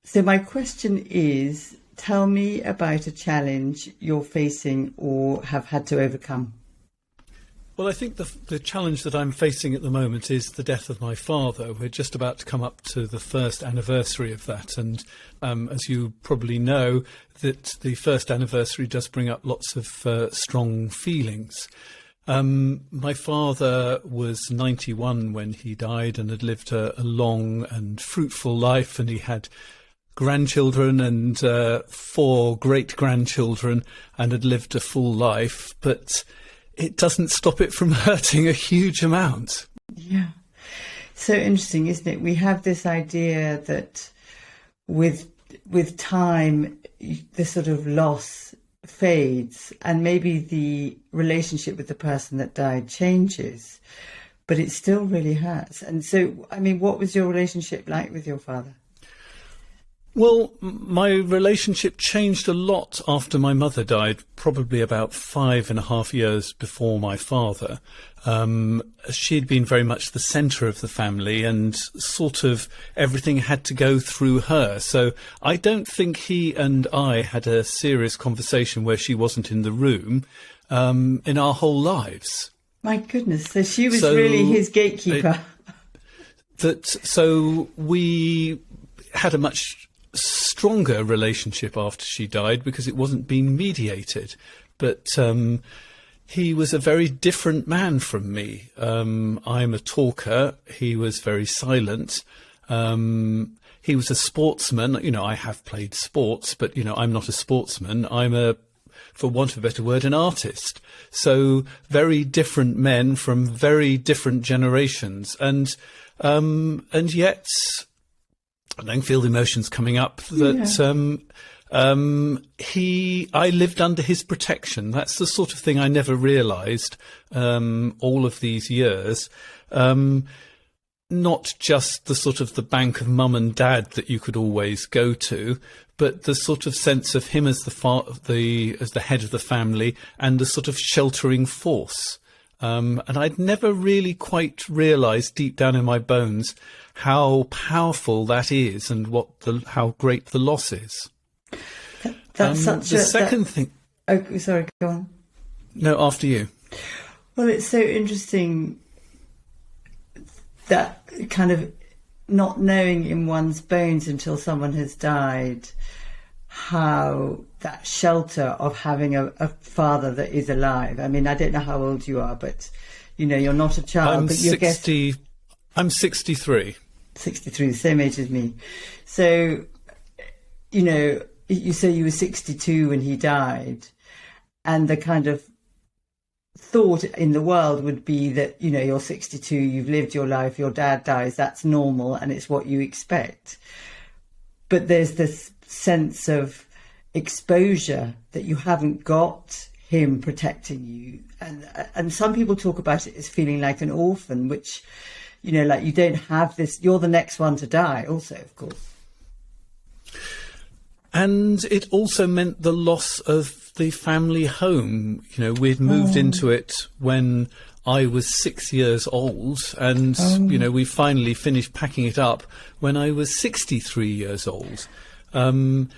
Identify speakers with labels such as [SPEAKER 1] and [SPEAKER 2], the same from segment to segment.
[SPEAKER 1] So my question is, tell me about a challenge you're facing or have had to overcome.
[SPEAKER 2] Well, I think the challenge that I'm facing at the moment is the death of my father. We're just about to come up to the first anniversary of that. And as you probably know, that the first anniversary does bring up lots of strong feelings. My father was 91 when he died and had lived a long and fruitful life, and he had grandchildren and 4 great-grandchildren and had lived a full life. But it doesn't stop it from hurting a huge amount.
[SPEAKER 1] Yeah. So interesting, isn't it? We have this idea that with time, the sort of loss fades and maybe the relationship with the person that died changes, but it still really hurts. And so, I mean, what was your relationship like with your father?
[SPEAKER 2] Well, my relationship changed a lot after my mother died, probably about 5.5 years before my father. She'd been very much the centre of the family, and sort of everything had to go through her. So I don't think he and I had a serious conversation where she wasn't in the room in our whole lives.
[SPEAKER 1] My goodness, so she was really his gatekeeper.
[SPEAKER 2] So we had a much stronger relationship after she died because it wasn't being mediated. But he was a very different man from me. I'm a talker. He was very silent. He was a sportsman. You know, I have played sports, but, you know, I'm not a sportsman. I'm for want of a better word, an artist. So very different men from very different generations. And yet I don't feel the emotions coming up that I lived under his protection. That's the sort of thing I never realised all of these years. Not just the sort of the bank of mum and dad that you could always go to, but the sort of sense of him as the head of the family and the sort of sheltering force. And I'd never really quite realised deep down in my bones how powerful that is and how great the loss is.
[SPEAKER 1] That's such
[SPEAKER 2] the second thing.
[SPEAKER 1] Oh, sorry, go on.
[SPEAKER 2] No, after you.
[SPEAKER 1] Well, it's so interesting that kind of not knowing in one's bones until someone has died how that shelter of having a father that is alive. I mean, I don't know how old you are, but, you know, you're not a child.
[SPEAKER 2] I'm 63.
[SPEAKER 1] 63, the same age as me. So, you know, you say you were 62 when he died, and the kind of thought in the world would be that, you know, you're 62, you've lived your life, your dad dies, that's normal and it's what you expect. But there's this sense of exposure that you haven't got him protecting you. And some people talk about it as feeling like an orphan, which, you know, like you don't have this, you're the next one to die also, of course. And
[SPEAKER 2] it also meant the loss of the family home. You know, we'd moved into it when I was 6 years old, and, you know, we finally finished packing it up when I was 63 years old. And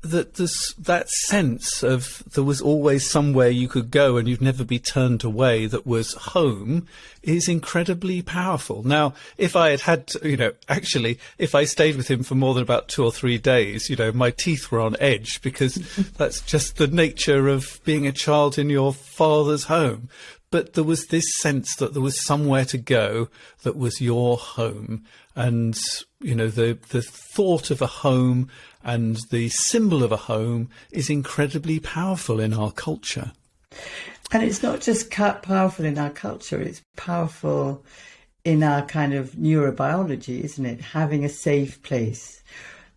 [SPEAKER 2] that sense of there was always somewhere you could go and you'd never be turned away that was home is incredibly powerful. Now, if I had to, you know, actually, if I stayed with him for more than about 2 or 3 days, you know, my teeth were on edge because that's just the nature of being a child in your father's home. But there was this sense that there was somewhere to go that was your home. And, you know, the thought of a home and the symbol of a home is incredibly powerful in our culture.
[SPEAKER 1] And it's not just powerful in our culture, it's powerful in our kind of neurobiology, isn't it? Having a safe place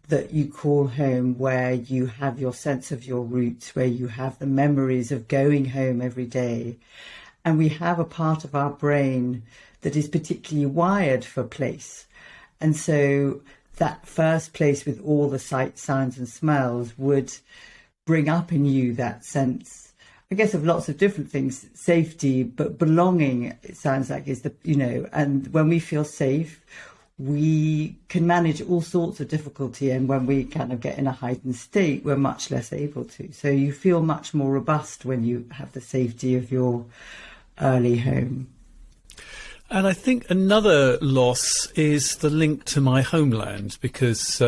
[SPEAKER 1] that you call home, where you have your sense of your roots, where you have the memories of going home every day. And we have a part of our brain that is particularly wired for place. And so that first place with all the sights, sounds and smells would bring up in you that sense, I guess, of lots of different things. Safety, but belonging, it sounds like, is the, you know, and when we feel safe, we can manage all sorts of difficulty, and when we kind of get in a heightened state, we're much less able to. So you feel much more robust when you have the safety of your early home.
[SPEAKER 2] And I think another loss is the link to my homeland, because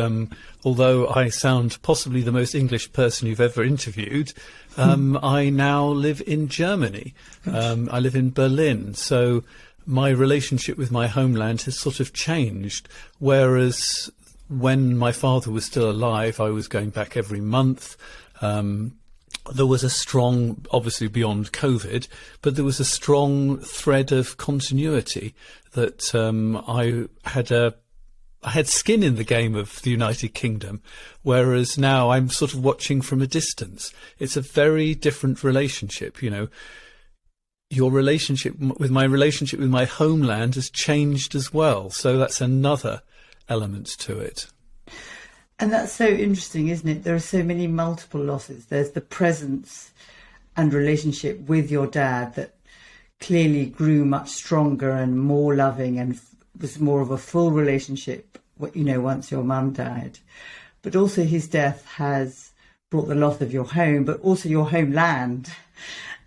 [SPEAKER 2] although I sound possibly the most English person you've ever interviewed, I now live in Germany. I live in Berlin. So my relationship with my homeland has sort of changed. Whereas when my father was still alive, I was going back every month. There was a strong, obviously beyond COVID, but there was a strong thread of continuity that I had skin in the game of the United Kingdom, whereas now I'm sort of watching from a distance. It's a very different relationship, you know. Your relationship with my homeland has changed as well, so that's another element to it.
[SPEAKER 1] And that's so interesting, isn't it? There are so many multiple losses. There's the presence and relationship with your dad that clearly grew much stronger and more loving and was more of a full relationship, you know, once your mum died. But also his death has brought the loss of your home, but also your homeland,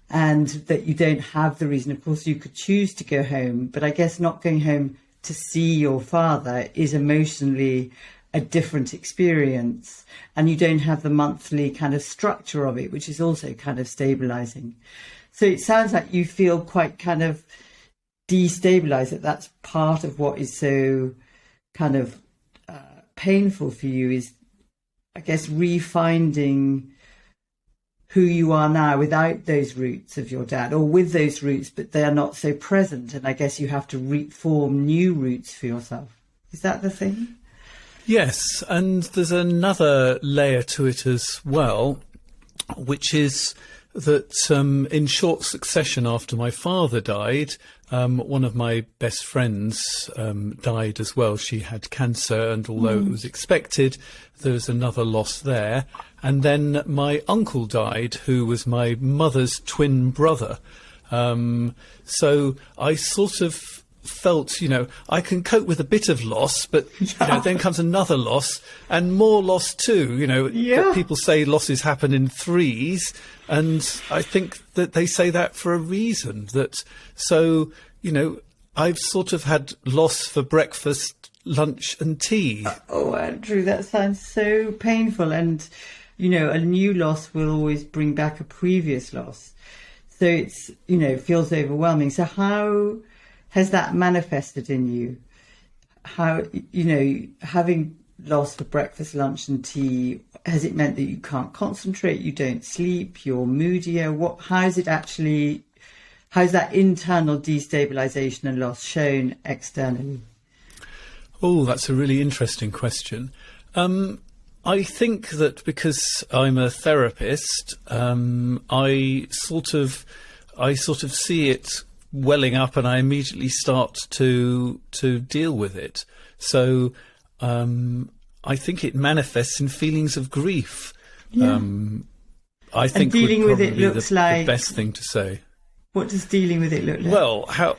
[SPEAKER 1] and that you don't have the reason. Of course, you could choose to go home, but I guess not going home to see your father is emotionally a different experience, and you don't have the monthly kind of structure of it, which is also kind of stabilizing. So it sounds like you feel quite kind of destabilized, that's part of what is so kind of painful for you, is I guess refinding who you are now without those roots of your dad, or with those roots but they are not so present, and I guess you have to form new roots for yourself. Is that the thing?
[SPEAKER 2] Yes, and there's another layer to it as well, which is that in short succession after my father died, one of my best friends died as well. She had cancer, and although it was expected, there was another loss there. And then my uncle died, who was my mother's twin brother. So I sort of felt, you know, I can cope with a bit of loss, but you know, then comes another loss and more loss too. You know, people say losses happen in threes, and I think that they say that for a reason. That so, you know, I've sort of had loss for breakfast, lunch, and tea.
[SPEAKER 1] Oh, Andrew, that sounds so painful, and you know, a new loss will always bring back a previous loss. So it's, you know, feels overwhelming. So how has that manifested in you? How, you know, having loss for breakfast, lunch and tea, has it meant that you can't concentrate, you don't sleep, you're moodier? How's that internal destabilisation and loss shown externally?
[SPEAKER 2] Oh, that's a really interesting question. I think that because I'm a therapist, I sort of see it welling up, and I immediately start to deal with it. So I think it manifests in feelings of grief.
[SPEAKER 1] Yeah.
[SPEAKER 2] I think
[SPEAKER 1] dealing
[SPEAKER 2] would
[SPEAKER 1] with it
[SPEAKER 2] probably
[SPEAKER 1] looks
[SPEAKER 2] the
[SPEAKER 1] like
[SPEAKER 2] best thing to say.
[SPEAKER 1] What does dealing with it look like?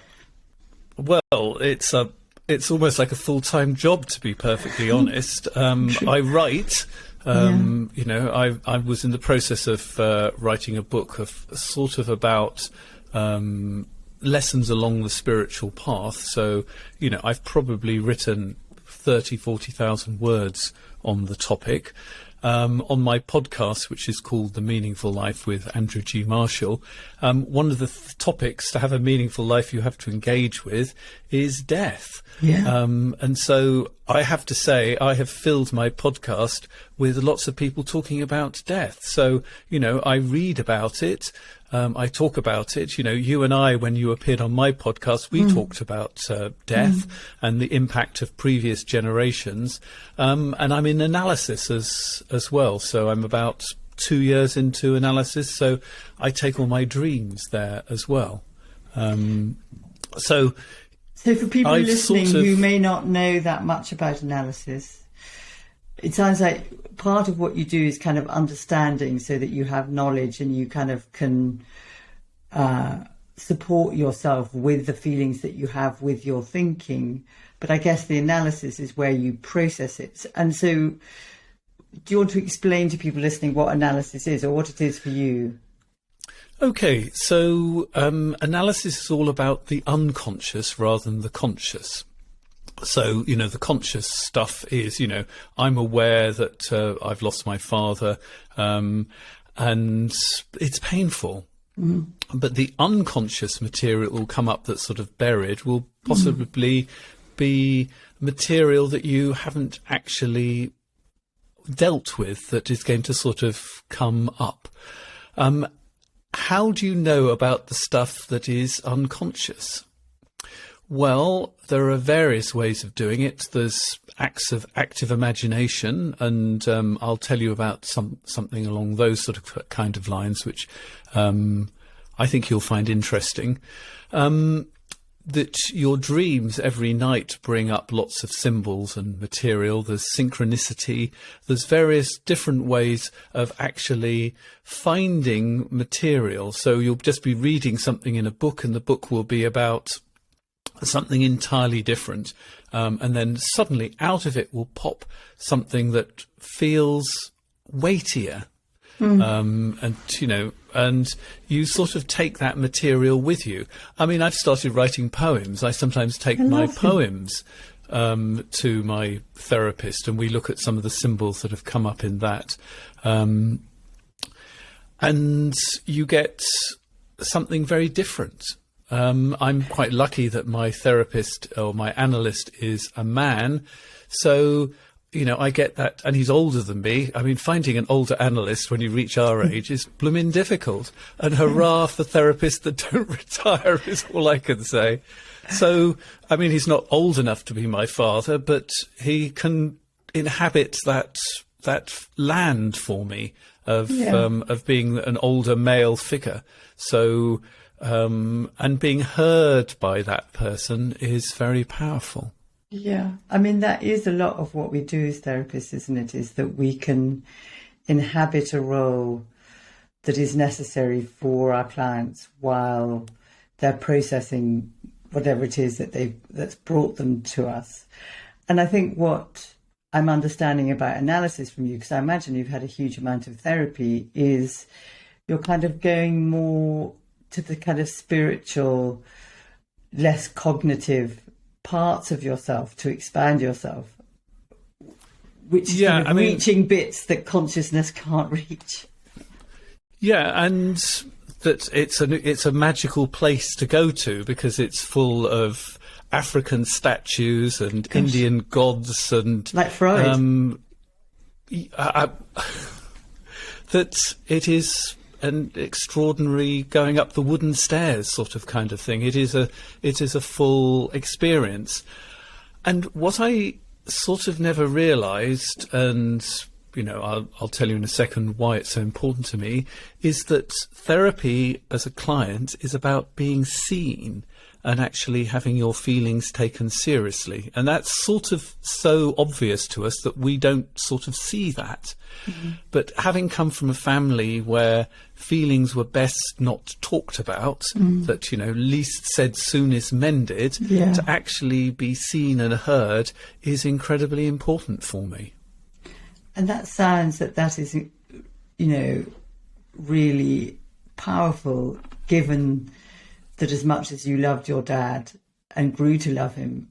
[SPEAKER 2] Well, it's almost like a full-time job, to be perfectly honest. I write. You know, I was in the process of writing a book of sort of about lessons along the spiritual path. So, you know, I've probably written 40,000 words on the topic. On my podcast, which is called The Meaningful Life with Andrew G. Marshall, one of the topics to have a meaningful life you have to engage with is death.
[SPEAKER 1] Yeah.
[SPEAKER 2] And so I have to say, I have filled my podcast with lots of people talking about death. So, you know, I read about it. I talk about it. You know, you and I, when you appeared on my podcast, we talked about death and the impact of previous generations. And I'm in analysis as well. So I'm about 2 years into analysis. So I take all my dreams there as well. So
[SPEAKER 1] for people listening who may not know that much about analysis, it sounds like part of what you do is kind of understanding, so that you have knowledge and you kind of can support yourself with the feelings that you have with your thinking. but I guess the analysis is where you process it. And so, do you want to explain to people listening what analysis is, or what it is for you?
[SPEAKER 2] Okay, so analysis is all about the unconscious rather than the conscious. So, the conscious stuff is, I'm aware that I've lost my father, and it's painful. But the unconscious material will come up that's sort of buried, will possibly be material that you haven't actually dealt with, that is going to sort of come up. How do you know about the stuff that is unconscious? Well, there are various ways of doing it. There's acts of active imagination, and I'll tell you about something along those sort of kind of lines, which I think you'll find interesting. That your dreams every night bring up lots of symbols and material. There's synchronicity. There's various different ways of actually finding material. So you'll just be reading something in a book, and the book will be about something entirely different. And then suddenly out of it will pop something that feels weightier. And you sort of take that material with you. I mean, I've started writing poems. I sometimes take my poems to my therapist, and we look at some of the symbols that have come up in that. And you get something very different. I'm quite lucky that my therapist or my analyst is a man. So, I get that, and he's older than me. I mean, finding an older analyst when you reach our age is blooming difficult. And hurrah for therapists that don't retire is all I can say. So, I mean, he's not old enough to be my father, but he can inhabit that land for me of being an older male figure. So, and being heard by that person is very powerful.
[SPEAKER 1] Yeah, I mean, that is a lot of what we do as therapists, isn't it? Is that we can inhabit a role that is necessary for our clients while they're processing whatever it is that's brought them to us. And I think what I'm understanding about analysis from you, because I imagine you've had a huge amount of therapy, is you're kind of going more to the kind of spiritual, less cognitive parts of yourself to expand yourself, which is reaching bits that consciousness can't reach.
[SPEAKER 2] Yeah, and that it's a magical place to go to because it's full of African statues and Indian gods and
[SPEAKER 1] like Freud.
[SPEAKER 2] That it is an extraordinary going up the wooden stairs sort of kind of thing. It is a full experience. And what I sort of never realised, and I'll tell you in a second why it's so important to me, is that therapy as a client is about being seen and actually having your feelings taken seriously. And that's sort of so obvious to us that we don't sort of see that. Mm-hmm. But having come from a family where feelings were best not talked about, that, least said soon is mended, to actually be seen and heard is incredibly important for me.
[SPEAKER 1] And that sounds that is, really powerful, given that as much as you loved your dad and grew to love him,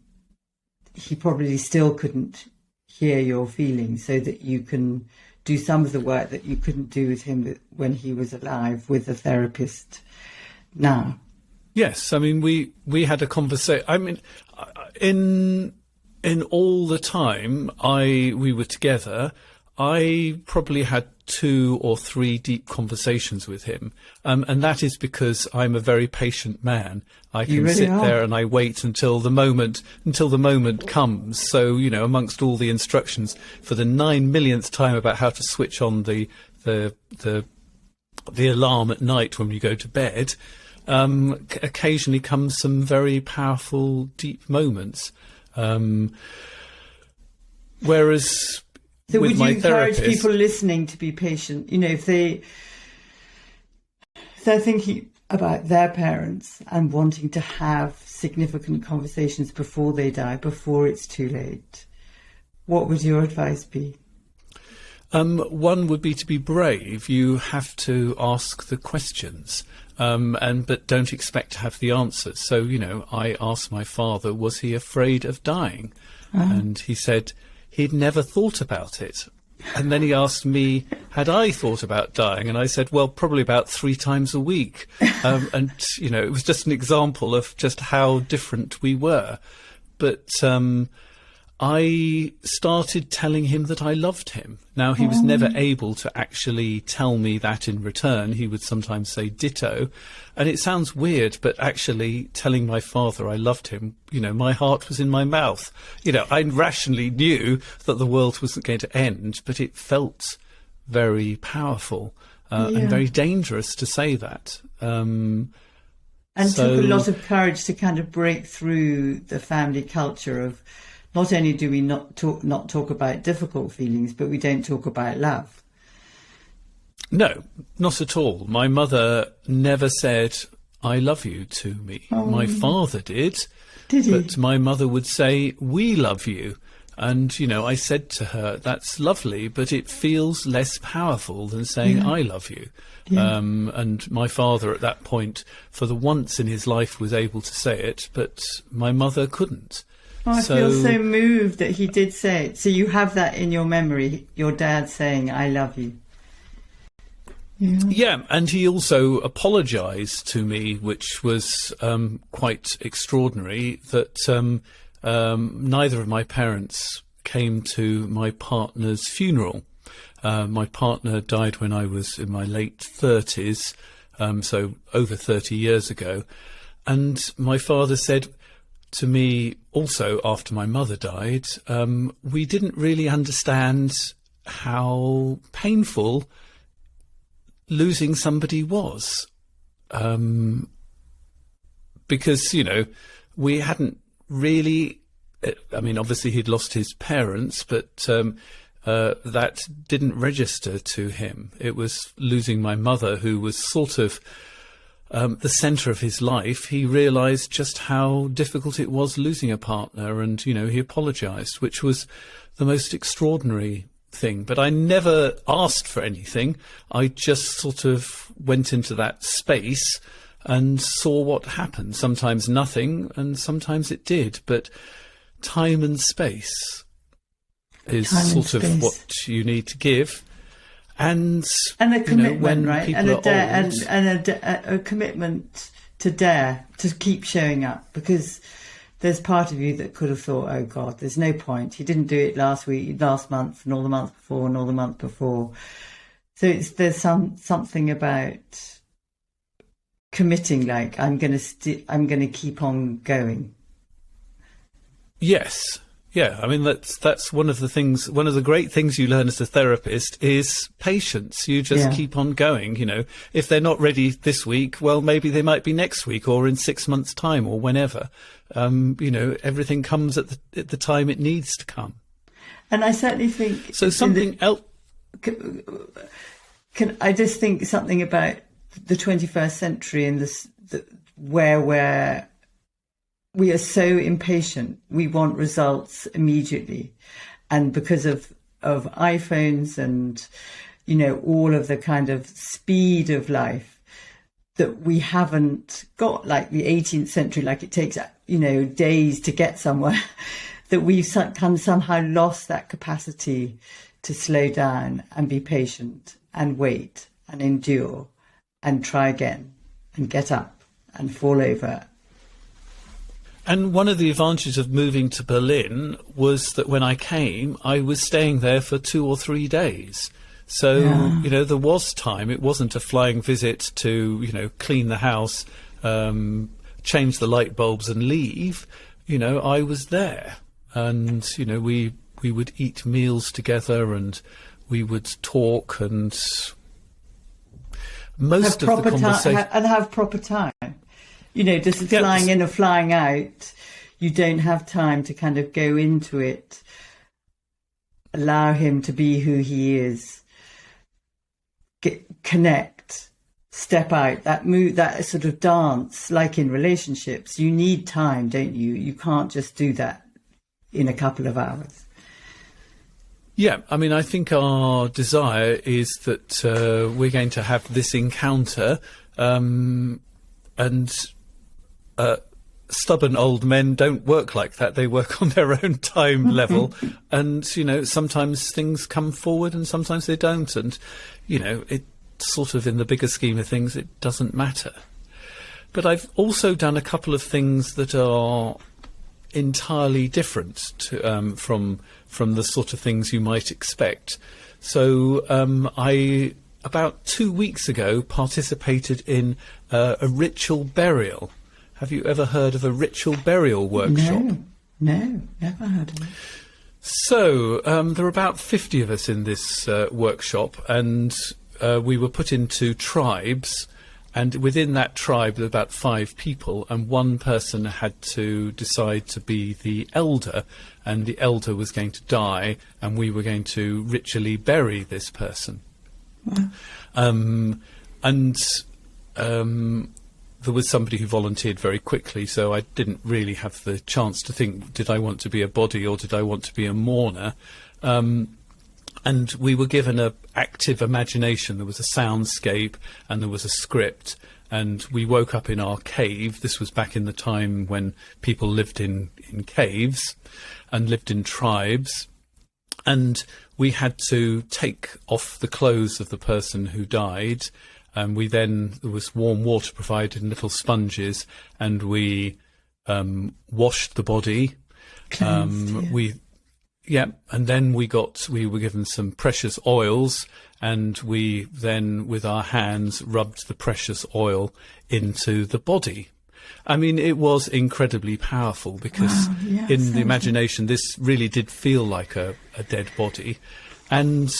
[SPEAKER 1] he probably still couldn't hear your feelings, so that you can do some of the work that you couldn't do with him when he was alive with a therapist now.
[SPEAKER 2] Yes, I mean, we had a conversation. I mean, in all the time we were together, I probably had 2 or 3 deep conversations with him. And that is because I'm a very patient man. I can really sit there and I wait until the moment comes. So, amongst all the instructions for the 9 millionth time about how to switch on the alarm at night when you go to bed, occasionally comes some very powerful, deep moments. Whereas
[SPEAKER 1] so
[SPEAKER 2] with
[SPEAKER 1] would you encourage people listening to be patient? If they're thinking, about their parents and wanting to have significant conversations before they die, before it's too late, what would your advice be?
[SPEAKER 2] One would be to be brave. You have to ask the questions, but don't expect to have the answers. So, I asked my father, was he afraid of dying? And he said he'd never thought about it. And then he asked me, had I thought about dying? And I said, well, probably about 3 times a week. And, it was just an example of just how different we were. But I started telling him that I loved him. Now, he was never able to actually tell me that in return. He would sometimes say ditto. And it sounds weird, but actually telling my father I loved him, my heart was in my mouth. I rationally knew that the world wasn't going to end, but it felt very powerful and very dangerous to say that.
[SPEAKER 1] And took a lot of courage to kind of break through the family culture of, not only do we not talk about difficult feelings, but we don't talk about love.
[SPEAKER 2] No, not at all. My mother never said, I love you to me. My father did.
[SPEAKER 1] Did he?
[SPEAKER 2] But my mother would say, we love you. And, I said to her, that's lovely, but it feels less powerful than saying, I love you. Yeah. And my father at that point, for the once in his life, was able to say it, but my mother couldn't.
[SPEAKER 1] Oh, I feel so moved that he did say it. So you have that in your memory, your dad saying, I love you.
[SPEAKER 2] Yeah, and he also apologised to me, which was quite extraordinary, that neither of my parents came to my partner's funeral. My partner died when I was in my late 30s, so over 30 years ago. And my father said to me also after my mother died, we didn't really understand how painful losing somebody was. Because, we hadn't really, obviously he'd lost his parents, but that didn't register to him. It was losing my mother, who was sort of the centre of his life. He realised just how difficult it was losing a partner, and, he apologised, which was the most extraordinary thing. But I never asked for anything. I just sort of went into that space and saw what happened. Sometimes nothing, and sometimes it did. But time and space is sort of what you need to give. And
[SPEAKER 1] a commitment, right?
[SPEAKER 2] And
[SPEAKER 1] a commitment to dare to keep showing up, because there's part of you that could have thought, oh God, there's no point. He didn't do it last week, last month, and all the month before, and all the month before. So there's something about committing, like I'm going to keep on going.
[SPEAKER 2] Yes. Yeah, that's one of the great things you learn as a therapist is patience. You just keep on going, If they're not ready this week, well, maybe they might be next week or in 6 months' time or whenever. Everything comes at the time it needs to come. And I certainly think... So something else...
[SPEAKER 1] I just think something about the 21st century and where we are so impatient. We want results immediately. And because of iPhones and, all of the kind of speed of life, that we haven't got like the 18th century, like it takes, days to get somewhere, that we've somehow lost that capacity to slow down and be patient and wait and endure and try again and get up and fall over.
[SPEAKER 2] And one of the advantages of moving to Berlin was that when I came, I was staying there for 2 or 3 days. So, there was time. It wasn't a flying visit to, clean the house, change the light bulbs and leave. I was there. And, we would eat meals together and we would talk, and most of the conversation...
[SPEAKER 1] And have proper time. Just flying in or flying out, you don't have time to kind of go into it, allow him to be who he is, connect, step out, that move, that sort of dance, like in relationships, you need time, don't you? You can't just do that in a couple of hours.
[SPEAKER 2] Yeah, I mean, I think our desire is that we're going to have this encounter, and stubborn old men don't work like that. They work on their own time level, and, you know, sometimes things come forward and sometimes they don't, and, you know, it sort of, in the bigger scheme of things, it doesn't matter. But I've also done a couple of things that are entirely different to, from the sort of things you might expect. So I, about 2 weeks ago, participated in a ritual burial. Have you ever heard of a ritual burial workshop?
[SPEAKER 1] No, never heard of it.
[SPEAKER 2] So there are about 50 of us in this workshop, and we were put into tribes. And within that tribe, there were about 5 people, and one person had to decide to be the elder, and the elder was going to die, and we were going to ritually bury this person. Wow. There was somebody who volunteered very quickly, so I didn't really have the chance to think, did I want to be a body or did I want to be a mourner? And we were given an active imagination. There was a soundscape and there was a script, and we woke up in our cave. This was back in the time when people lived in caves and lived in tribes, and we had to take off the clothes of the person who died, and there was warm water provided and little sponges, and we washed the body. And then we were given some precious oils, and we then, with our hands, rubbed the precious oil into the body. I mean, it was incredibly powerful because in the imagination, this really did feel like a dead body. And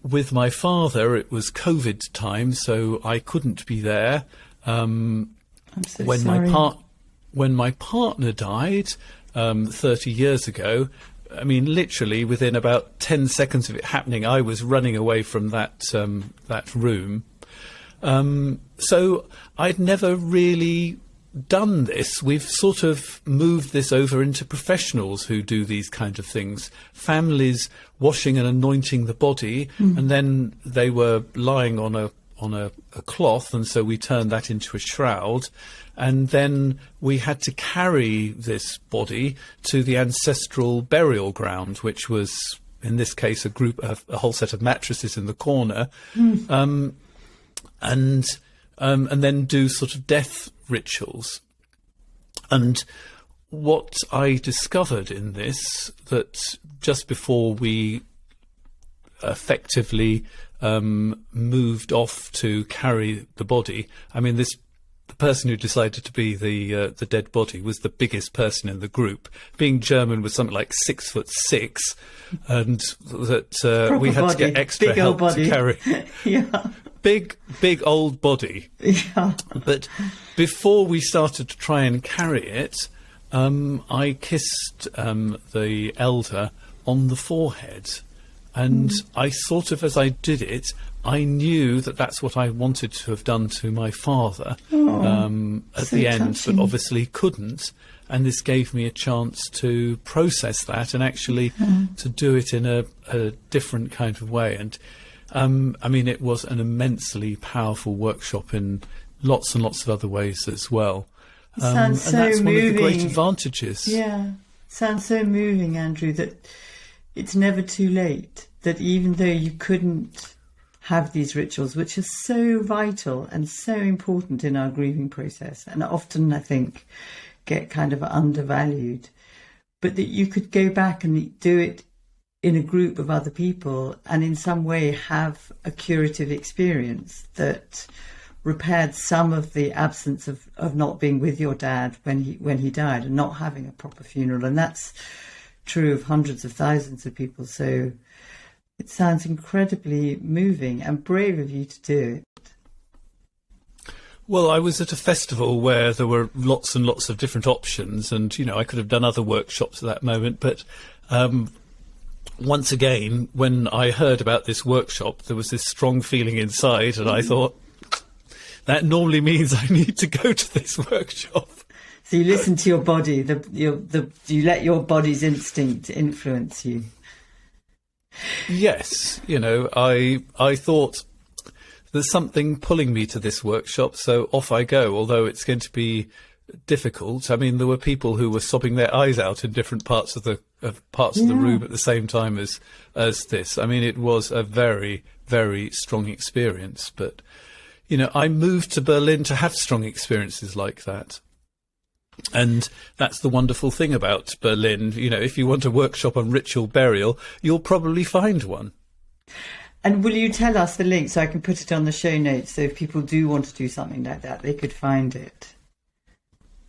[SPEAKER 2] with my father, it was COVID time, so I couldn't be there.
[SPEAKER 1] I'm so
[SPEAKER 2] when
[SPEAKER 1] sorry.
[SPEAKER 2] When my partner died 30 years ago, I mean, literally within about 10 seconds of it happening, I was running away from that room. So I'd never really done this. We've sort of moved this over into professionals who do these kind of things. Families washing and anointing the body, and then they were lying on a cloth, and so we turned that into a shroud, and then we had to carry this body to the ancestral burial ground, which was, in this case, a whole set of mattresses in the corner, and then do sort of death rituals. And what I discovered in this, that just before we effectively moved off to carry the body, I mean, the person who decided to be the dead body was the biggest person in the group. Being German, was something like 6'6", and that we had
[SPEAKER 1] body.
[SPEAKER 2] to get extra
[SPEAKER 1] Big
[SPEAKER 2] help
[SPEAKER 1] old body.
[SPEAKER 2] to carry.
[SPEAKER 1] Yeah.
[SPEAKER 2] Big old body.
[SPEAKER 1] Yeah.
[SPEAKER 2] But before we started to try and carry it, I kissed the elder on the forehead. And I sort of, as I did it, I knew that that's what I wanted to have done to my father at the end,
[SPEAKER 1] touching.
[SPEAKER 2] but obviously couldn't. And this gave me a chance to process that and actually to do it in a different kind of way. And I mean, it was an immensely powerful workshop in lots and lots of other ways as well.
[SPEAKER 1] Sounds so
[SPEAKER 2] and that's
[SPEAKER 1] moving.
[SPEAKER 2] one of the great advantages.
[SPEAKER 1] Yeah. Sounds so moving, Andrew, that it's never too late, that even though you couldn't have these rituals, which are so vital and so important in our grieving process, and often, I think, get kind of undervalued, but that you could go back and do it in a group of other people and in some way have a curative experience that repaired some of the absence of not being with your dad when he died and not having a proper funeral. And that's true of hundreds of thousands of people. So it sounds incredibly moving and brave of you to do it.
[SPEAKER 2] Well, I was at a festival where there were lots and lots of different options, and, you know, I could have done other workshops at that moment, but once again, when I heard about this workshop, there was this strong feeling inside, and I thought, that normally means I need to go to this workshop.
[SPEAKER 1] So you listen to your body, you let your body's instinct influence you.
[SPEAKER 2] Yes, I thought there's something pulling me to this workshop, so off I go, although it's going to be difficult. I mean, there were people who were sobbing their eyes out in different parts of the room at the same time as this. I mean, it was a very, very strong experience, but I moved to Berlin to have strong experiences like that. And that's the wonderful thing about Berlin. If you want a workshop on ritual burial, you'll probably find one.
[SPEAKER 1] And will you tell us the link so I can put it on the show notes, so if people do want to do something like that, they could find it?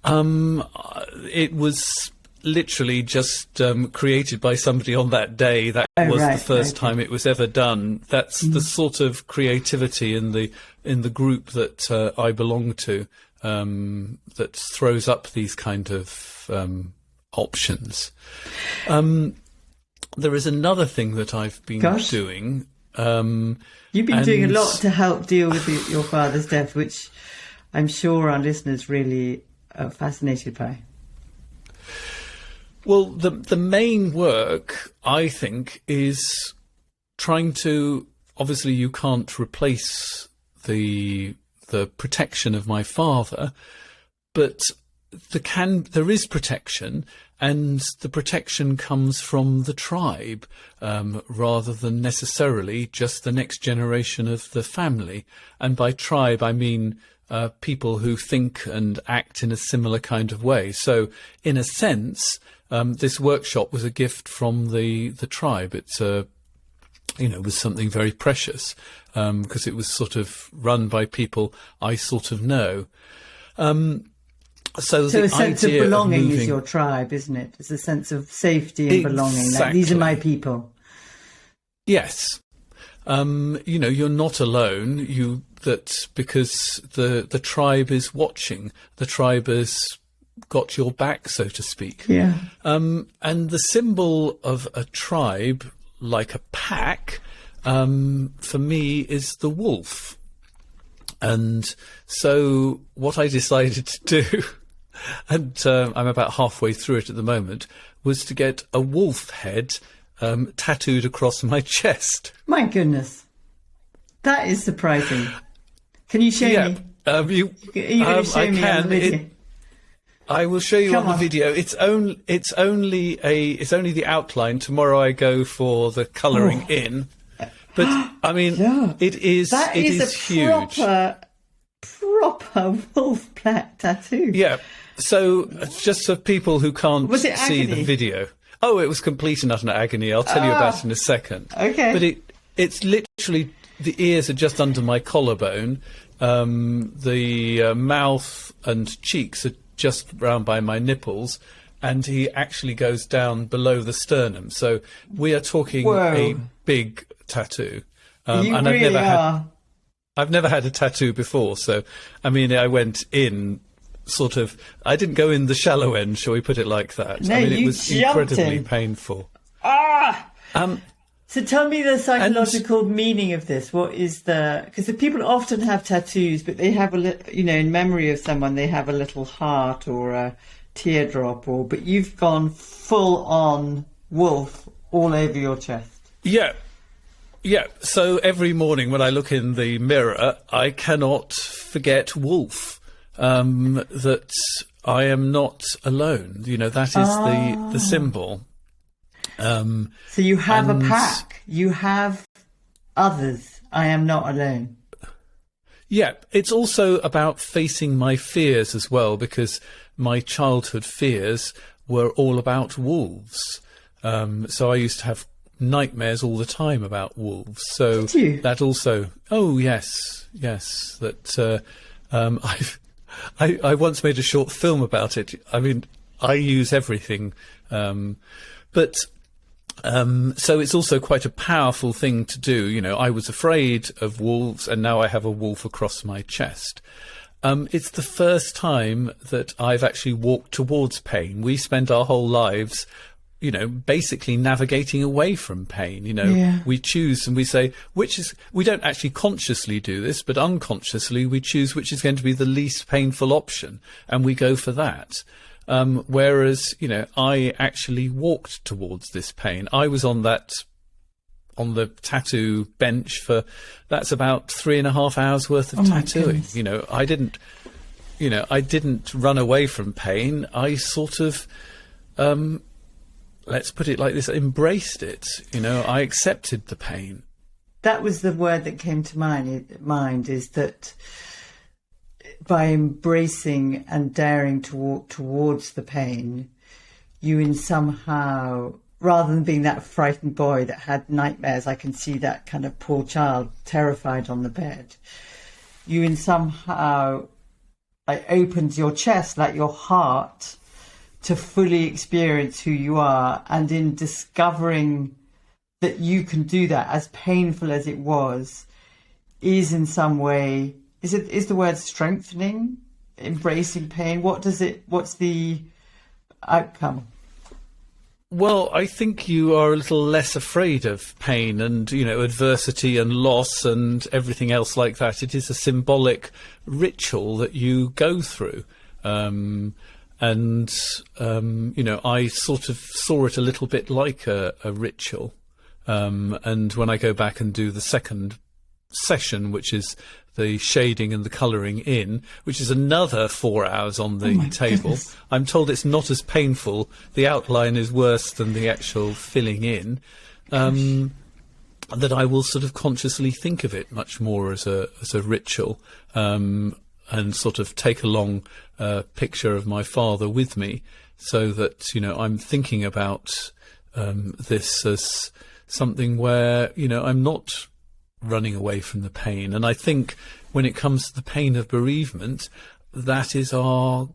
[SPEAKER 2] It was literally just created by somebody on that day. That was the first time it was ever done. That's the sort of creativity in the group that I belong to. That throws up these kind of options. There is another thing that I've been doing.
[SPEAKER 1] You've been doing a lot to help deal with your father's death, which I'm sure our listeners really are fascinated by.
[SPEAKER 2] Well, the main work, I think, is trying to... Obviously, you can't replace the protection of my father, but there is protection, and the protection comes from the tribe rather than necessarily just the next generation of the family. And by tribe, I mean people who think and act in a similar kind of way. So in a sense, this workshop was a gift from the tribe. It's was something very precious because it was sort of run by people I sort of know. So
[SPEAKER 1] a sense of belonging is your tribe, isn't it? It's a sense of safety and belonging. Like, these are my people.
[SPEAKER 2] Yes. You're not alone. Because the tribe is watching. The tribe has got your back, so to speak.
[SPEAKER 1] Yeah.
[SPEAKER 2] And the symbol of a tribe, like a pack, for me is the wolf. And so what I decided to do, and I'm about halfway through it at the moment, was to get a wolf head tattooed across my chest.
[SPEAKER 1] My goodness. That is surprising. Can you show me? Are you going to show me on the video?
[SPEAKER 2] I will show you on the video. It's only the outline. Tomorrow I go for the colouring in. But I mean, it is huge. Proper wolf black tattoo. Yeah. So just for people who can't see the video. Oh, it was complete and utter agony. I'll tell you about it in a second.
[SPEAKER 1] Okay.
[SPEAKER 2] But it's literally, the ears are just under my collarbone. The mouth and cheeks are just round by my nipples, and he actually goes down below the sternum. So we are talking a big tattoo.
[SPEAKER 1] And
[SPEAKER 2] I've never had a tattoo before. So, I mean, I went in I didn't go in the shallow end, shall we put it like that?
[SPEAKER 1] No,
[SPEAKER 2] I mean, it was incredibly painful.
[SPEAKER 1] So tell me the psychological meaning of this. What is because the people often have tattoos, but they have in memory of someone, they have a little heart or a teardrop, but you've gone full on wolf all over your chest.
[SPEAKER 2] Yeah. Yeah. So every morning when I look in the mirror, I cannot forget wolf, that I am not alone. That is the symbol.
[SPEAKER 1] So you have a pack, you have others. I am not alone.
[SPEAKER 2] Yeah, it's also about facing my fears as well, because my childhood fears were all about wolves. So I used to have nightmares all the time about wolves. So
[SPEAKER 1] did you?
[SPEAKER 2] That also, yes, that I once made a short film about it. I mean, I use everything, but. So it's also quite a powerful thing to do. I was afraid of wolves, and now I have a wolf across my chest. It's the first time that I've actually walked towards pain. We spend our whole lives basically navigating away from pain. We choose and we say, we don't actually consciously do this, but unconsciously we choose which is going to be the least painful option, and we go for that. Whereas, I actually walked towards this pain. I was on the tattoo bench that's about 3.5 hours worth of tattooing. I didn't run away from pain. I sort of, let's put it like this, embraced it. I accepted the pain.
[SPEAKER 1] That was the word that came to mind, is that by embracing and daring to walk towards the pain, you in somehow, rather than being that frightened boy that had nightmares, I can see that kind of poor child terrified on the bed, you in somehow opened your chest, like your heart, to fully experience who you are. And in discovering that you can do that, as painful as it was, is in some way, is the word strengthening, embracing pain? What's the outcome?
[SPEAKER 2] Well, I think you are a little less afraid of pain and, adversity and loss and everything else like that. It is a symbolic ritual that you go through. I sort of saw it a little bit like a ritual. And when I go back and do the second session, which is the shading and the colouring in, which is another 4 hours on the table.
[SPEAKER 1] Goodness.
[SPEAKER 2] I'm told it's not as painful. The outline is worse than the actual filling in. That I will sort of consciously think of it much more as a ritual, and sort of take along a picture of my father with me, so that I'm thinking about this as something where I'm not running away from the pain. And I think when it comes to the pain of bereavement, that is our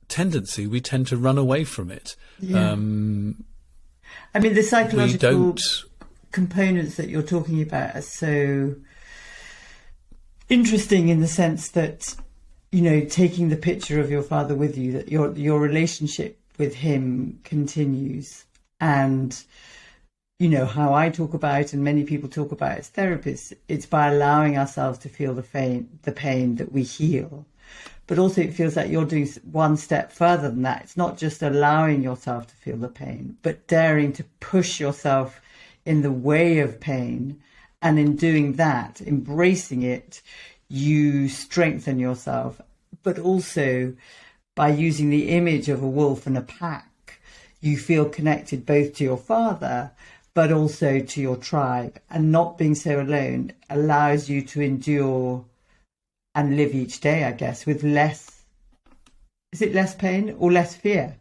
[SPEAKER 2] tendency. We tend to run away from it.
[SPEAKER 1] Yeah. The psychological components that you're talking about are so interesting, in the sense that, taking the picture of your father with you, that your relationship with him continues. And how I talk about, and many people talk about as therapists, it's by allowing ourselves to feel the pain that we heal. But also it feels like you're doing one step further than that. It's not just allowing yourself to feel the pain, but daring to push yourself in the way of pain. And in doing that, embracing it, you strengthen yourself. But also by using the image of a wolf and a pack, you feel connected both to your father, but also to your tribe. And not being so alone allows you to endure and live each day, I guess, with less pain or less fear,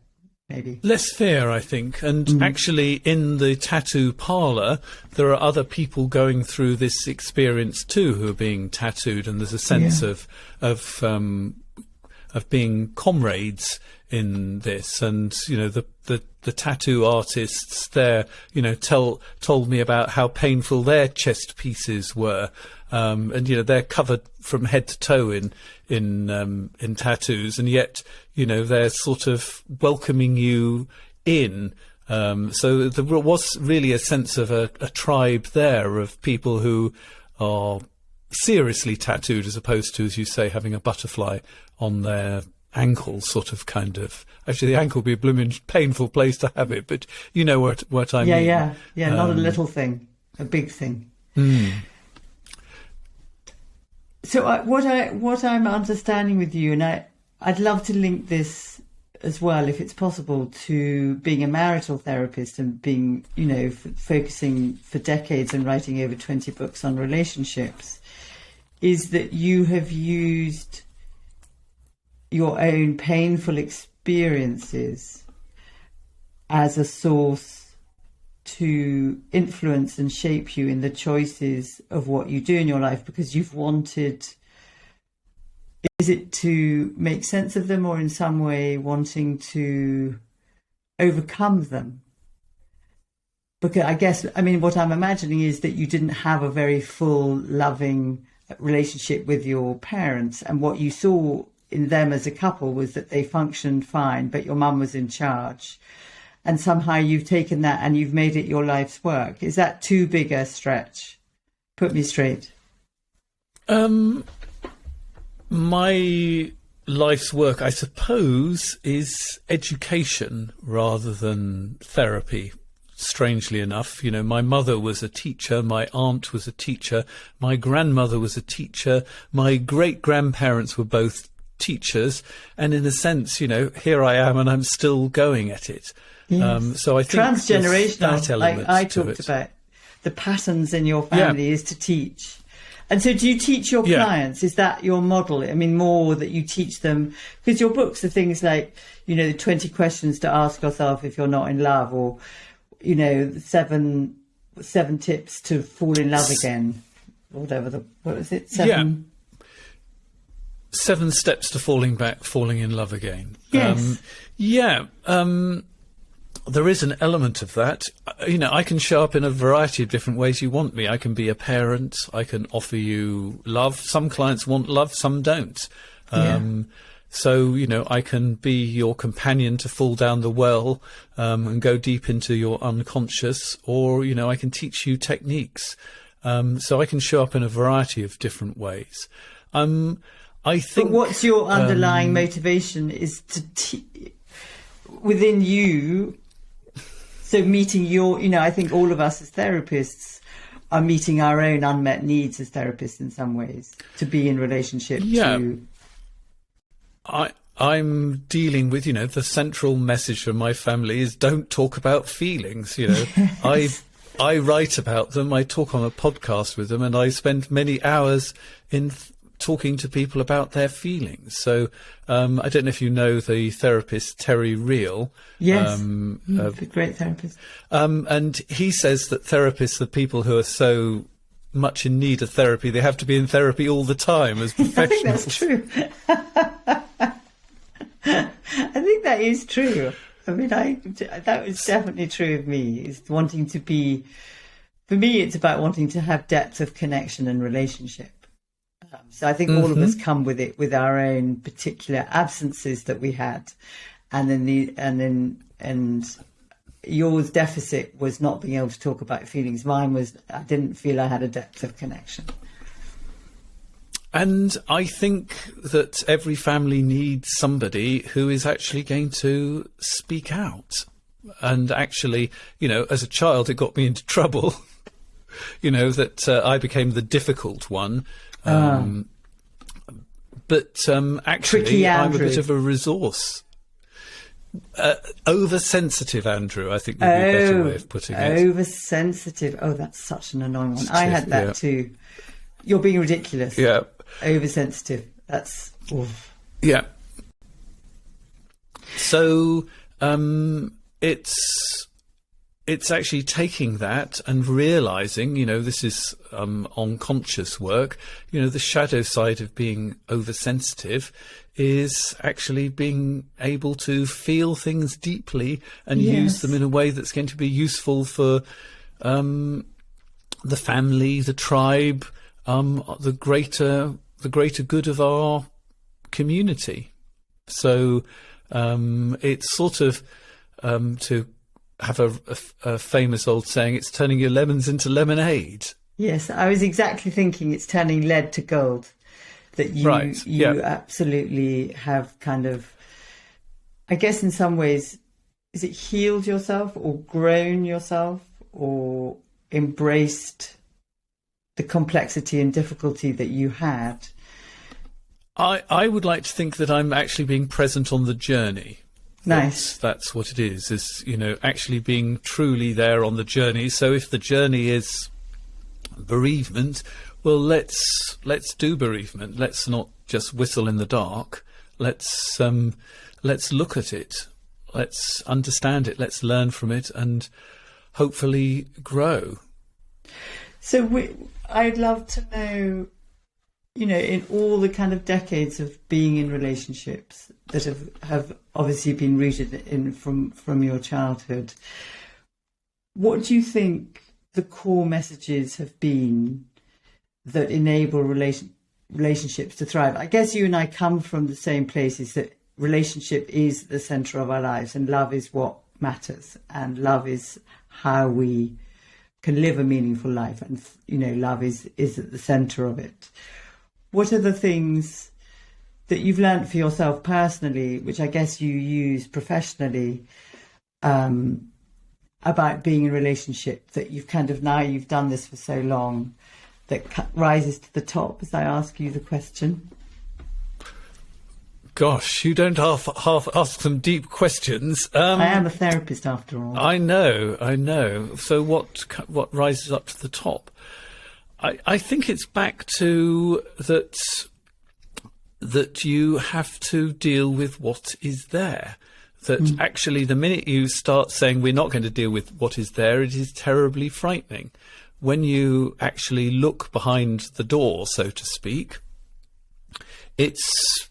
[SPEAKER 1] maybe? Less
[SPEAKER 2] fear, I think. And actually, in the tattoo parlour, there are other people going through this experience too, who are being tattooed, and there's a sense of being comrades in this. And the tattoo artists there, told me about how painful their chest pieces were, and they're covered from head to toe in tattoos, and yet they're sort of welcoming you in. So there was really a sense of a tribe there of people who are seriously tattooed, as opposed to, as you say, having a butterfly on their ankle, sort of, kind of. Actually, the ankle would be a blooming painful place to have it, but you know what I mean.
[SPEAKER 1] Yeah, not a little thing, a big thing. So what I'm understanding with you, and I'd love to link this as well, if it's possible, to being a marital therapist and being, focusing for decades and writing over 20 books on relationships, is that you have used your own painful experiences as a source to influence and shape you in the choices of what you do in your life, because you've wanted, is it to make sense of them, or in some way wanting to overcome them? Because I guess, what I'm imagining is that you didn't have a very full, loving relationship with your parents, and what you saw in them as a couple was that they functioned fine, but your mum was in charge. and somehow you've taken that and you've made it your life's work. Is that too big a stretch? Put me straight.
[SPEAKER 2] My life's work, I suppose, is education rather than therapy. Strangely enough, you know, my mother was a teacher, my aunt was a teacher, my grandmother was a teacher, my great-grandparents were both teachers, and in a sense, you know, here I am and I'm still going at it.
[SPEAKER 1] Yes.
[SPEAKER 2] So I think
[SPEAKER 1] transgenerational,
[SPEAKER 2] that element
[SPEAKER 1] like I
[SPEAKER 2] to
[SPEAKER 1] talked
[SPEAKER 2] it.
[SPEAKER 1] about, the patterns in your family is to teach. And so do you teach your clients? Is that your model? I mean, more that you teach them, because your books are things like, you know, 20 questions to ask yourself if you're not in love, or, you know, seven tips to fall in love again, or whatever what was it?
[SPEAKER 2] Seven steps to falling in love again.
[SPEAKER 1] Yes.
[SPEAKER 2] There is an element of that. You know, I can show up in a variety of different ways you want me. I can be a parent. I can offer you love. Some clients want love, some don't. So, you know, I can be your companion to fall down the well and go deep into your unconscious, or, you know, I can teach you techniques. So I can show up in a variety of different ways. I think.
[SPEAKER 1] But what's your underlying motivation is to within you. So meeting your, you know, I think all of us as therapists are meeting our own unmet needs as therapists in some ways, to be in relationship to.
[SPEAKER 2] I'm dealing with, you know, the central message from my family is don't talk about feelings, you know.
[SPEAKER 1] Yes.
[SPEAKER 2] I write about them, I talk on a podcast with them, and I spend many hours in talking to people about their feelings. So I don't know if you know the therapist Terry Real.
[SPEAKER 1] Yes, a great therapist.
[SPEAKER 2] And he says that therapists are people who are so much in need of therapy, they have to be in therapy all the time as professionals.
[SPEAKER 1] I think that's true. I think that is true. I mean, that was definitely true of me, is wanting to be, for me, it's about wanting to have depth of connection and relationship. So I think all of us come with it, with our own particular absences that we had, and yours deficit was not being able to talk about feelings. Mine was I didn't feel I had a depth of connection.
[SPEAKER 2] And I think that every family needs somebody who is actually going to speak out. And actually, you know, as a child, it got me into trouble. You know, that I became the difficult one. But actually, I'm a bit of a resource. Oversensitive, Andrew, I think would be a better way of putting it.
[SPEAKER 1] Oversensitive. Oh, that's such an annoying one. I had that too. You're being ridiculous.
[SPEAKER 2] Yeah.
[SPEAKER 1] Oversensitive. That's... Oof.
[SPEAKER 2] Yeah. So it's actually taking that and realising, you know, this is unconscious work, you know, the shadow side of being oversensitive is actually being able to feel things deeply and use them in a way that's going to be useful for the family, the tribe, the greater good of our community. So it's sort of to have a famous old saying, it's turning your lemons into lemonade.
[SPEAKER 1] Yes, I was exactly thinking it's turning lead to gold. That you absolutely have kind of, I guess in some ways, is it healed yourself or grown yourself or embraced the complexity and difficulty that you had?
[SPEAKER 2] I would like to think that I'm actually being present on the journey.
[SPEAKER 1] Nice.
[SPEAKER 2] That's what it is, you know, actually being truly there on the journey. So if the journey is bereavement, well, let's do bereavement. Let's not just whistle in the dark. Let's look at it. Let's understand it. Let's learn from it and hopefully grow.
[SPEAKER 1] So I'd love to know, you know, in all the kind of decades of being in relationships that have obviously been rooted in from your childhood, what do you think the core messages have been that enable relationships to thrive? I guess you and I come from the same places, that relationship is the centre of our lives and love is what matters, and love is how we can live a meaningful life, and love is at the center of it. What are the things that you've learned for yourself personally, which I guess you use professionally, about being in a relationship, that you've now you've done this for so long, that rises to the top as I ask you the question?
[SPEAKER 2] Gosh, you don't half ask some deep questions.
[SPEAKER 1] I am a therapist after all.
[SPEAKER 2] I know. So what rises up to the top? I think it's back to that you have to deal with what is there. That actually, the minute you start saying we're not going to deal with what is there, it is terribly frightening. When you actually look behind the door, so to speak, it's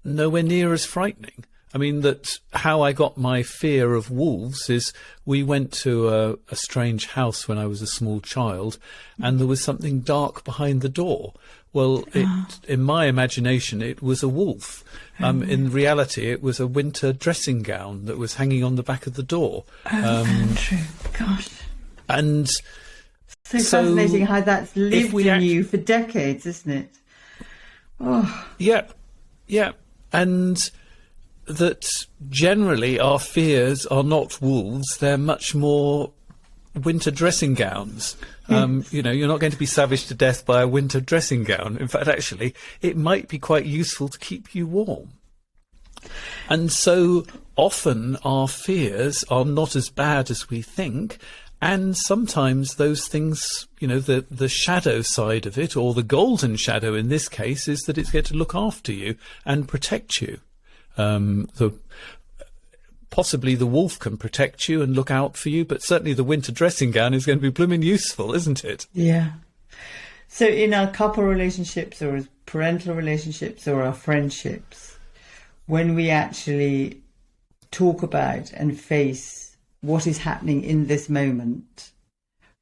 [SPEAKER 2] nowhere near as frightening. I mean, that how I got my fear of wolves is we went to a strange house when I was a small child, and there was something dark behind the door. Well, in my imagination, it was a wolf. In reality, it was a winter dressing gown that was hanging on the back of the door.
[SPEAKER 1] Andrew, gosh.
[SPEAKER 2] And
[SPEAKER 1] so fascinating how that's lived in you for decades, isn't it? Oh.
[SPEAKER 2] Yeah. And that generally our fears are not wolves, they're much more winter dressing gowns. You're not going to be savaged to death by a winter dressing gown. In fact, actually, it might be quite useful to keep you warm. And so often our fears are not as bad as we think. And sometimes those things, the shadow side of it, or the golden shadow in this case, is that it's going to look after you and protect you. Possibly the wolf can protect you and look out for you, but certainly the winter dressing gown is going to be blooming useful, isn't it?
[SPEAKER 1] Yeah. So in our couple relationships, or as parental relationships, or our friendships, when we actually talk about and face what is happening in this moment,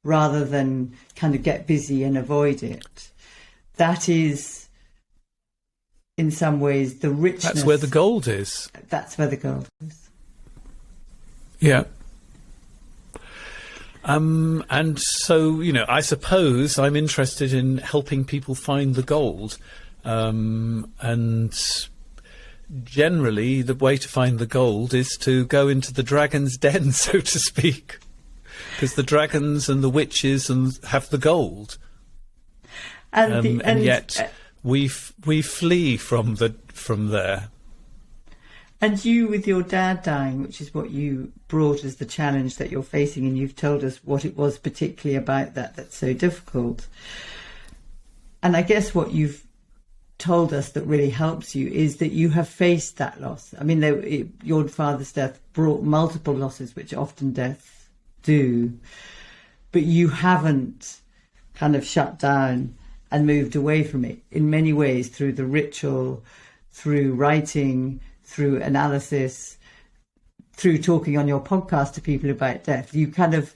[SPEAKER 1] rather than kind of get busy and avoid it, that is, in some ways, the richness.
[SPEAKER 2] That's where the gold is.
[SPEAKER 1] That's where the gold is.
[SPEAKER 2] Yeah. And so, I suppose I'm interested in helping people find the gold. And generally, the way to find the gold is to go into the dragon's den, so to speak. Because the dragons and the witches have the gold. And yet we flee from there.
[SPEAKER 1] And you, with your dad dying, which is what you brought as the challenge that you're facing, and you've told us what it was particularly about that's so difficult. And I guess what you've told us that really helps you is that you have faced that loss. I mean, your father's death brought multiple losses, which often deaths do, but you haven't kind of shut down and moved away from it in many ways, through the ritual, through writing, through analysis, through talking on your podcast to people about death. You kind of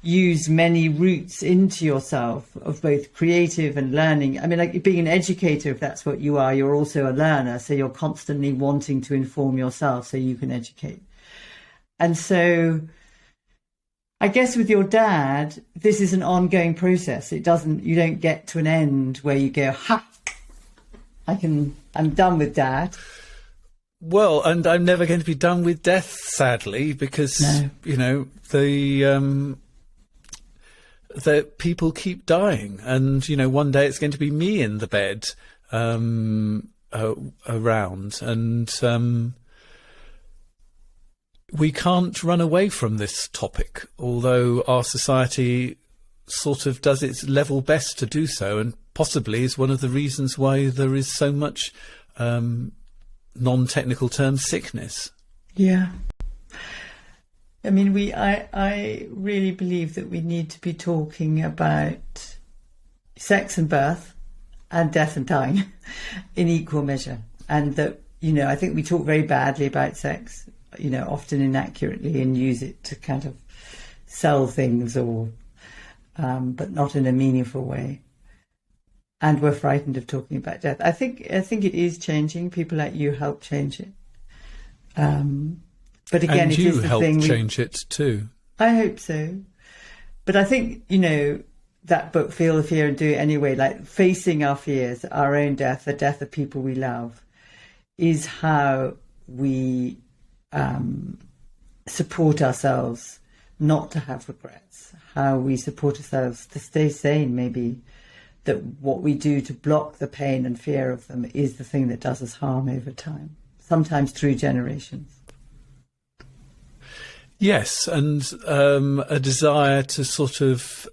[SPEAKER 1] use many routes into yourself of both creative and learning. I mean, like being an educator, if that's what you are, you're also a learner. So you're constantly wanting to inform yourself so you can educate. And so I guess with your dad, this is an ongoing process. You don't get to an end where you go, I'm done with dad.
[SPEAKER 2] Well, and I'm never going to be done with death, sadly, because, the people keep dying. And, one day it's going to be me in the bed around. And we can't run away from this topic, although our society sort of does its level best to do so, and possibly is one of the reasons why there is so much non-technical term sickness.
[SPEAKER 1] Yeah. I mean, I really believe that we need to be talking about sex and birth and death and dying in equal measure. And that, I think we talk very badly about sex, often inaccurately, and use it to kind of sell things but not in a meaningful way. And we're frightened of talking about death. I think it is changing. People like you help change it. But again,
[SPEAKER 2] and
[SPEAKER 1] it
[SPEAKER 2] you
[SPEAKER 1] is the
[SPEAKER 2] helped
[SPEAKER 1] thing.
[SPEAKER 2] change it too.
[SPEAKER 1] I hope so. But I think, that book, Feel the Fear and Do It Anyway, like facing our fears, our own death, the death of people we love, is how we support ourselves not to have regrets, how we support ourselves to stay sane, maybe, that what we do to block the pain and fear of them is the thing that does us harm over time, sometimes through generations.
[SPEAKER 2] Yes, and a desire to sort of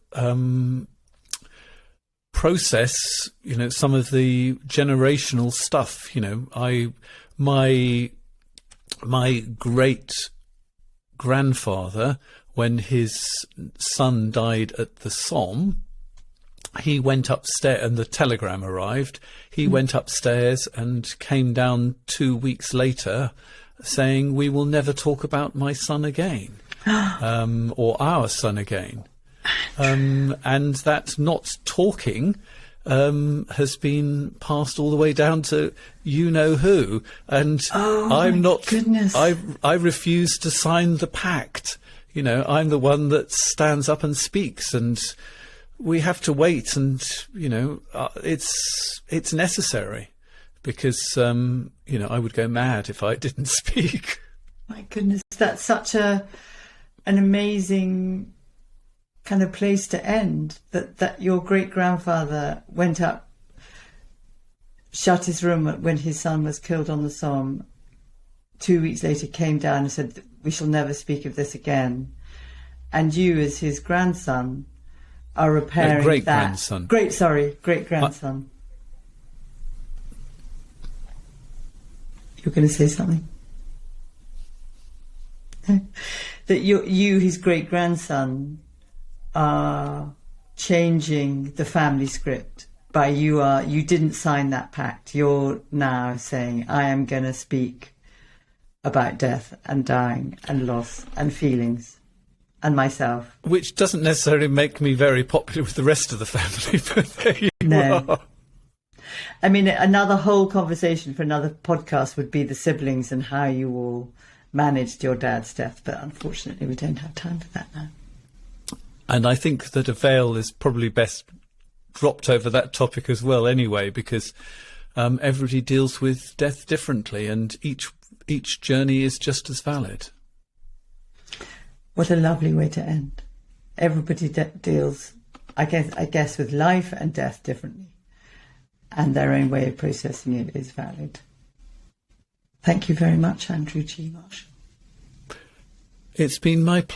[SPEAKER 2] process, some of the generational stuff. My great grandfather, when his son died at the Somme, he went upstairs, and the telegram arrived. He went upstairs and came down 2 weeks later saying, "We will never talk about my son again," or our son again. And that not talking has been passed all the way down to who. And I'm not.
[SPEAKER 1] Goodness.
[SPEAKER 2] I refuse to sign the pact. I'm the one that stands up and speaks, and we have to wait. And it's necessary. Because, I would go mad if I didn't speak.
[SPEAKER 1] My goodness, that's such an amazing kind of place to end, that your great-grandfather went up, shut his room when his son was killed on the Somme, 2 weeks later came down and said, "We shall never speak of this again." And you, as his grandson, are repairing
[SPEAKER 2] great-grandson.
[SPEAKER 1] Great-grandson. You're going to say something? That you, his great-grandson, are changing the family script by you didn't sign that pact. You're now saying, I am going to speak about death and dying and loss and feelings and myself.
[SPEAKER 2] Which doesn't necessarily make me very popular with the rest of the family, but there you are.
[SPEAKER 1] I mean, another whole conversation for another podcast would be the siblings and how you all managed your dad's death. But unfortunately, we don't have time for that now.
[SPEAKER 2] And I think that a veil is probably best dropped over that topic as well anyway, because everybody deals with death differently, and each journey is just as valid.
[SPEAKER 1] What a lovely way to end. Everybody deals, I guess, with life and death differently. And their own way of processing it is valid. Thank you very much, Andrew G. Marshall.
[SPEAKER 2] It's been my pleasure.